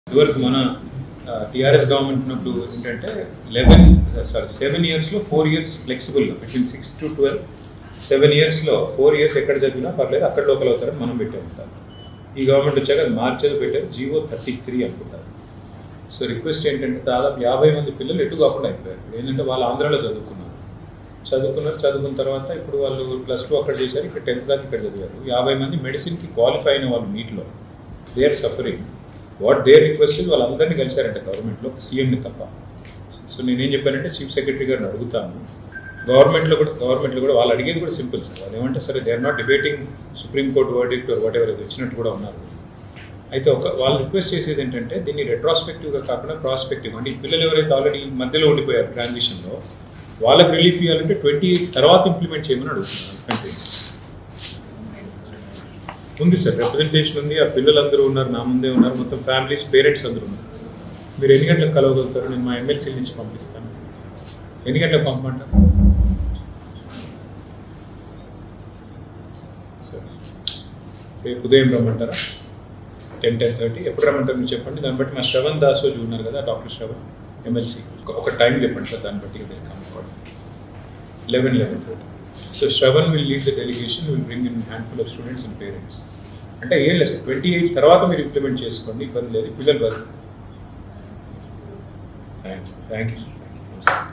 ఇదివరకు మన TRS government ఉన్నప్పుడు ఏంటంటే 7 ఇయర్స్లో 4 ఇయర్స్ ఫ్లెక్సిబుల్గా బిట్వీన్ 6 to 12 7 ఇయర్స్లో 4 ఇయర్స్ ఎక్కడ చదివినా పర్లేదు అక్కడ లోకల్ అవుతారని మనం పెట్టాము. ఈ గవర్నమెంట్ వచ్చాక మార్చేది పెట్టారు GO 33 అనుకుంటారు. సో రిక్వెస్ట్ ఏంటంటే దాదాపు 50 మంది పిల్లలు ఎటు కాకుండా అయిపోయారు. ఏంటంటే వాళ్ళు ఆంధ్రాలో చదువుకున్న తర్వాత ఇప్పుడు వాళ్ళు +2 అక్కడ చేశారు, ఇక్కడ 10th దాకా ఇక్కడ చదివారు. 50 మంది మెడిసిన్కి క్వాలిఫై అయిన వాళ్ళు నీట్లో they are suffering. What they request వాళ్ళందరినీ కలిశారంటే గవర్నమెంట్లో సీఎంని తప్ప. సో నేనేం చెప్పానంటే చీఫ్ సెక్రటరీ గారిని అడుగుతాను, గవర్నమెంట్లో కూడా వాళ్ళు అడిగేది కూడా సింపుల్ సార్. వాళ్ళు ఏమంటే సరే they are not debating supreme court verdict or whatever వచ్చినట్టు కూడా ఉన్నారు. అయితే వాళ్ళు రిక్వెస్ట్ చేసేది ఏంటంటే దీన్ని రెట్రాస్పెక్టివ్గా కాకుండా ప్రాస్పెక్టివ్, అంటే ఈ పిల్లలు ఎవరైతే ఆల్రెడీ మధ్యలో ఉండిపోయారు ట్రాన్సిషన్లో వాళ్ళకి రిలీఫ్ ఇవ్వాలంటే 28 తర్వాత ఇంప్లిమెంట్ చేయమని అడుగుతున్నారు. అంటే ఉంది సార్, రిప్రజెంటేషన్ ఉంది, ఆ పిల్లలందరూ ఉన్నారు, నా ముందే ఉన్నారు, మొత్తం ఫ్యామిలీస్ పేరెంట్స్ అందరూ ఉన్నారు. మీరు ఎన్ని గంటలకు కలవగలుగుతారు? నేను మా ఎమ్మెల్సీ నుంచి పంపిస్తాను. ఎన్ని గంటలకు పంపమంటారు? సరే, రేపు ఉదయం రమ్మంటారా? 10-10:30 ఎప్పుడు రమ్మంటారు మీరు చెప్పండి. దాన్ని బట్టి మా శ్రవణ్ దాసోజు ఉన్నారు కదా, డాక్టర్ శ్రవణ్ ఎమ్మెల్సీ, ఒక టైం చెప్పండి సార్, దాన్ని బట్టి 11-11:30. So Shravan will lead the delegation, will bring in a handful of students and parents. అంటే ఏం లేదు సార్, 28 తర్వాత మీరు ఇంప్లిమెంట్ చేసుకోండి, ఇబ్బంది లేదు, పిల్లలు వరకు. Thank you sir.